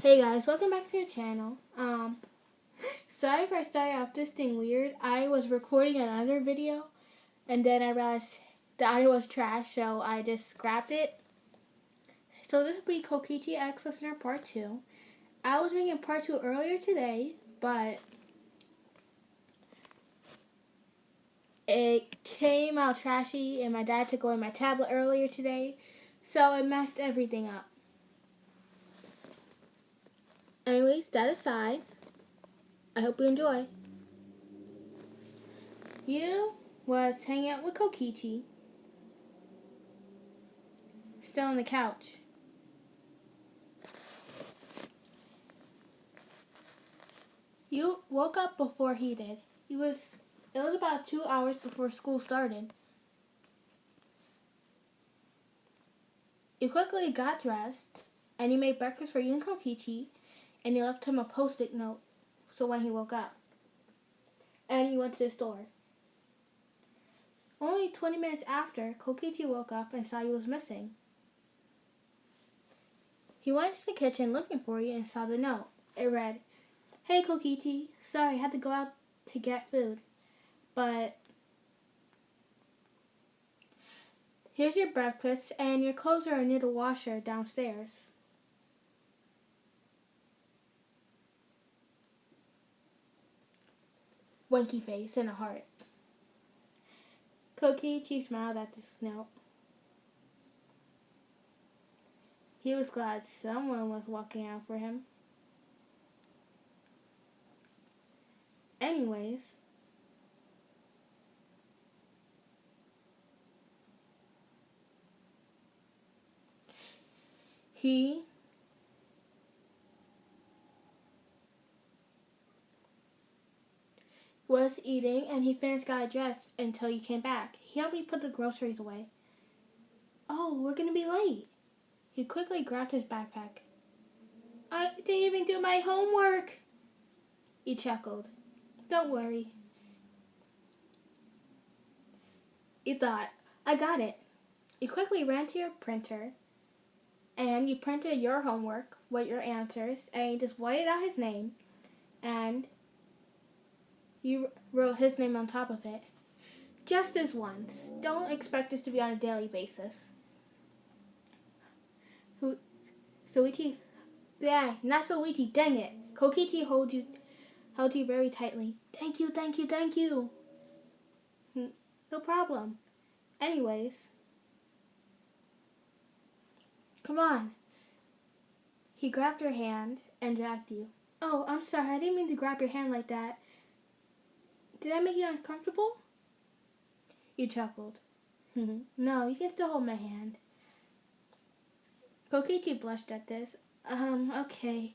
Hey guys, welcome back to the channel. Sorry if I started off this thing weird. I was recording another video and then I realized the audio was trash, so I just scrapped it. So this will be Kokichi X Listener Part 2. I was making Part 2 earlier today, but it came out trashy and my dad took away my tablet earlier today, so it messed everything up. Anyways, that aside, I hope you enjoy. You was hanging out with Kokichi, still on the couch. You woke up before he did. It was about 2 hours before school started. You quickly got dressed, and you made breakfast for you and Kokichi, and you left him a post-it note so when he woke up. And you went to the store. Only 20 minutes after, Kokichi woke up and saw you was missing. He went to the kitchen looking for you and saw the note. It read, "Hey Kokichi, sorry I had to go out to get food, but here's your breakfast and your clothes are near the washer downstairs." Winky face and a heart. Kokichi smiled at this note. He was glad someone was walking out for him. Anyways, he was eating and he finished got dressed until you came back. He helped you put the groceries away. "Oh, we're gonna be late." He quickly grabbed his backpack. "I didn't even do my homework." He chuckled. "Don't worry." You thought, "I got it." You quickly ran to your printer and you printed your homework with your answers and you just whited out his name and you wrote his name on top of it. Just this once. Don't expect this to be on a daily basis. Soichi, not Soichi, dang it. Kokichi held you very tightly. Thank you, thank you, thank you." "No problem. Anyways, come on." He grabbed your hand and dragged you. "Oh, I'm sorry, I didn't mean to grab your hand like that. Did I make you uncomfortable?" You chuckled. "No, you can still hold my hand." Kokichi blushed at this. Okay."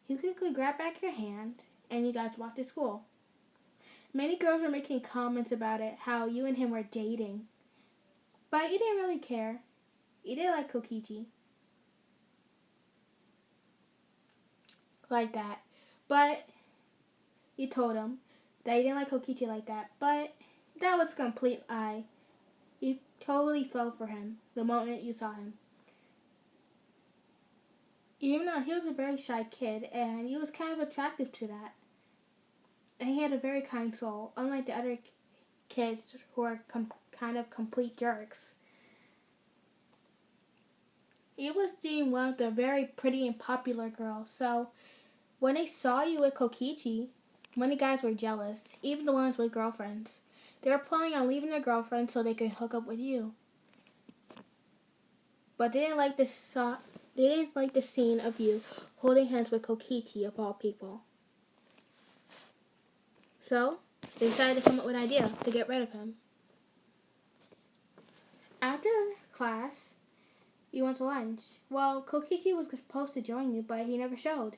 You quickly grabbed back your hand and you guys walked to school. Many girls were making comments about it, how you and him were dating. But you didn't really care. You did like Kokichi. Like that. But you told him that you didn't like Kokichi like that. But that was a complete lie. You totally fell for him the moment you saw him. Even though he was a very shy kid and he was kind of attractive to that. And he had a very kind soul, unlike the other kids who are kind of complete jerks. He was dating one of the very pretty and popular girls, so when they saw you with Kokichi, many guys were jealous, even the ones with girlfriends. They were planning on leaving their girlfriends so they could hook up with you. But they didn't like the scene of you holding hands with Kokichi of all people. So they decided to come up with an idea to get rid of him. After class, you went to lunch. Well, Kokichi was supposed to join you, but he never showed.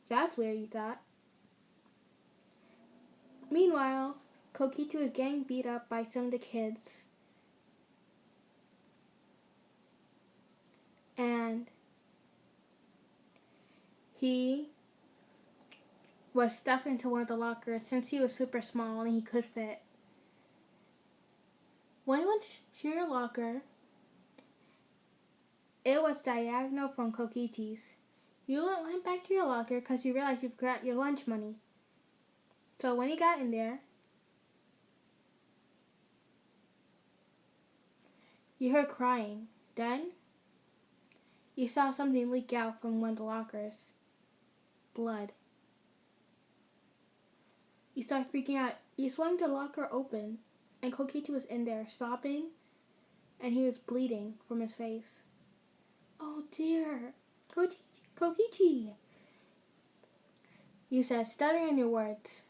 That's weird, you thought. Meanwhile, Kokichi was getting beat up by some of the kids. And he was stuffed into one of the lockers since he was super small and he could fit. When he went to your locker, it was diagonal from Kokichi's. You went back to your locker because you realized you forgot your lunch money. So when you got in there, you heard crying. Then, you saw something leak out from one of the lockers. Blood. You started freaking out. You swung the locker open, and Kokichi was in there, sobbing, and he was bleeding from his face. Oh dear. Kokichi! You said, stuttering your words.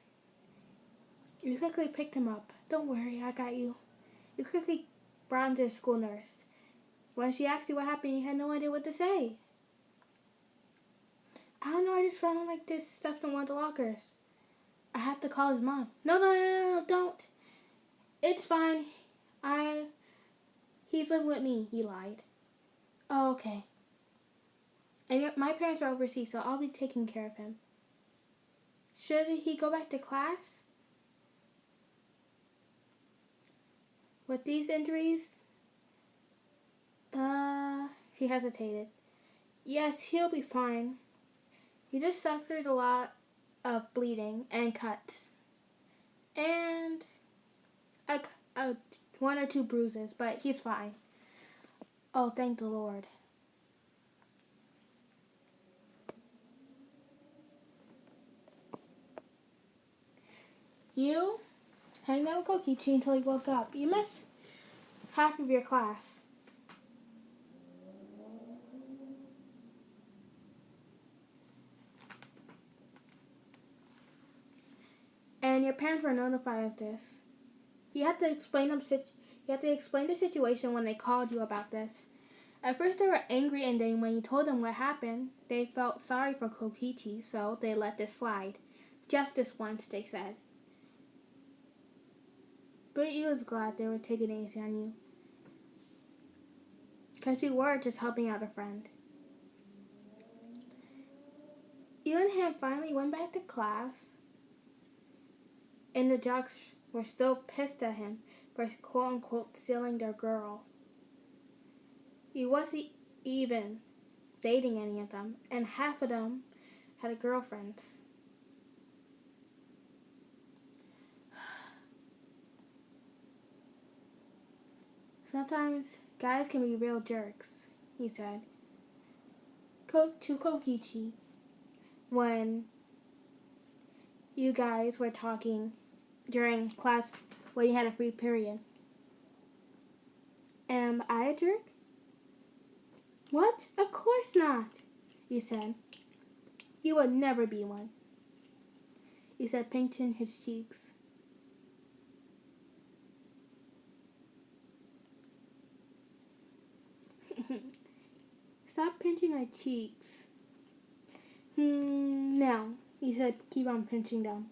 You quickly picked him up. Don't worry, I got you. You quickly brought him to the school nurse. When she asked you what happened, you had no idea what to say. I don't know, I just found him like this stuff in one of the lockers. I have to call his mom. No, don't. It's fine. He's living with me, he lied. Oh, okay. And my parents are overseas, so I'll be taking care of him. Should he go back to class? With these injuries? He hesitated. Yes, he'll be fine. He just suffered a lot of bleeding and cuts. And one or two bruises, but he's fine. Oh, thank the Lord. You hang out with Kokichi until he woke up. You missed half of your class. And your parents were notified of this. You had to explain the situation when they called you about this. At first they were angry, and then when you told them what happened, they felt sorry for Kokichi, so they let this slide. Just this once, they said. But he was glad they were taking it easy on you. Because you were just helping out a friend. You and him finally went back to class, and the jocks were still pissed at him for quote-unquote stealing their girl. He wasn't even dating any of them, and half of them had girlfriends. Sometimes guys can be real jerks, he said to Kokichi when you guys were talking during class when you had a free period. Am I a jerk? What? Of course not, he said. You would never be one, he said, pinching his cheeks. Stop pinching my cheeks. Now, he said, keep on pinching them.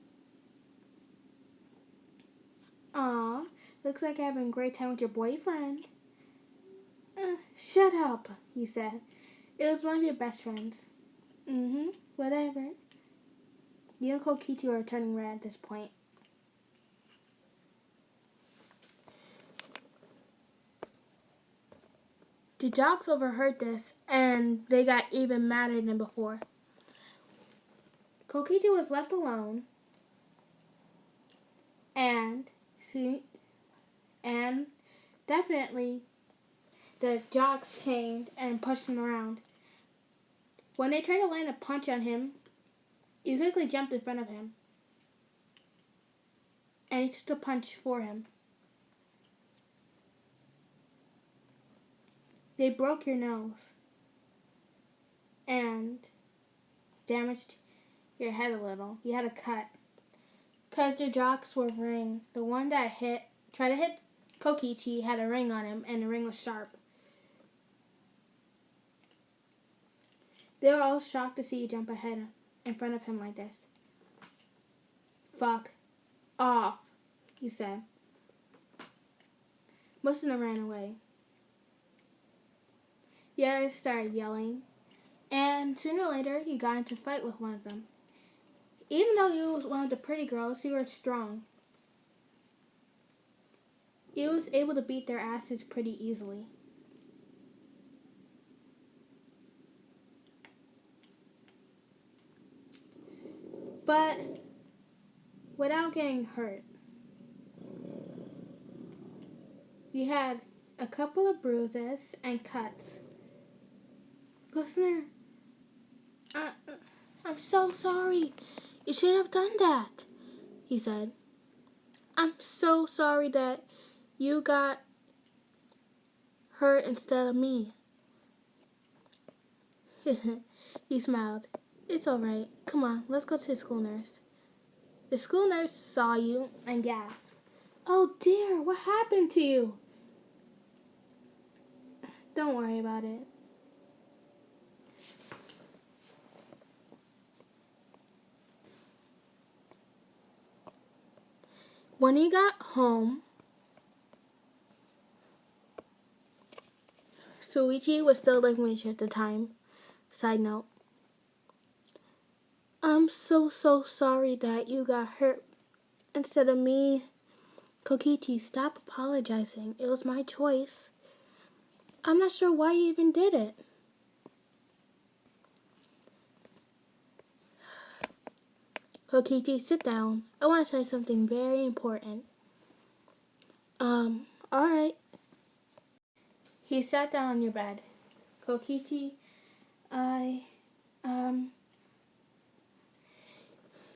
Aw, looks like you're having a great time with your boyfriend. Shut up, he said. It was one of your best friends. Whatever. You and Kokichi are turning red at this point. The jocks overheard this, and they got even madder than before. Kokichi was left alone, and definitely the jocks came and pushed him around. When they tried to land a punch on him, you quickly jumped in front of him, and he took the punch for him. They broke your nose and damaged your head a little. You had a cut. Because the jocks were ring. The one that tried to hit Kokichi had a ring on him, and the ring was sharp. They were all shocked to see you jump ahead in front of him like this. Fuck off, he said. Most of them ran away. The others started yelling, and sooner or later, you got into a fight with one of them. Even though you was one of the pretty girls, you were strong. You was able to beat their asses pretty easily. but without getting hurt. You had a couple of bruises and cuts. Listener, I'm so sorry. You shouldn't have done that, he said. I'm so sorry that you got hurt instead of me. He smiled. It's all right. Come on, let's go to the school nurse. The school nurse saw you and gasped. Oh dear, what happened to you? Don't worry about it. When he got home, Suichi was still living with you at the time. Side note. I'm so sorry that you got hurt instead of me. Kokichi, stop apologizing. It was my choice. I'm not sure why you even did it. Kokichi, sit down. I want to tell you something very important. Alright. He sat down on your bed. Kokichi,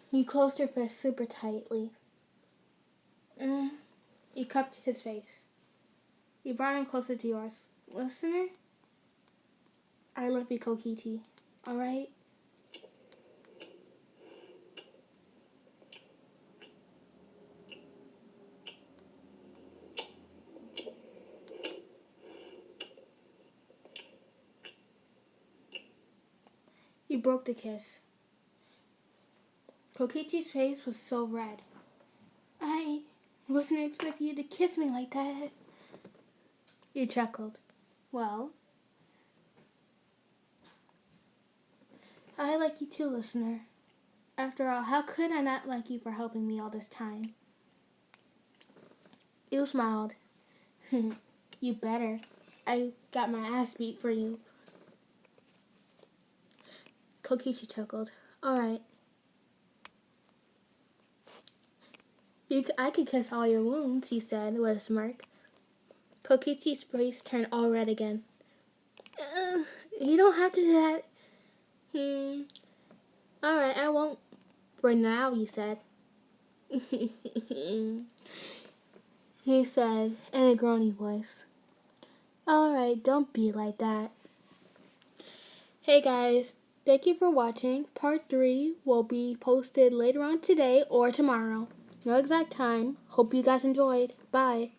you closed your fist super tightly. You cupped his face. You brought him closer to yours. Listener, I love you, Kokichi. Alright? You broke the kiss. Kokichi's face was so red. I wasn't expecting you to kiss me like that. You chuckled. Well, I like you too, listener. After all, how could I not like you for helping me all this time? You smiled. You better. I got my ass beat for you. Kokichi chuckled. Alright. I could kiss all your wounds, he said with a smirk. Kokichi's face turned all red again. You don't have to do that. Alright, I won't. For now, he said. He said in a groany voice. Alright, don't be like that. Hey guys, thank you for watching. Part 3 will be posted later on today or tomorrow. No exact time. Hope you guys enjoyed. Bye.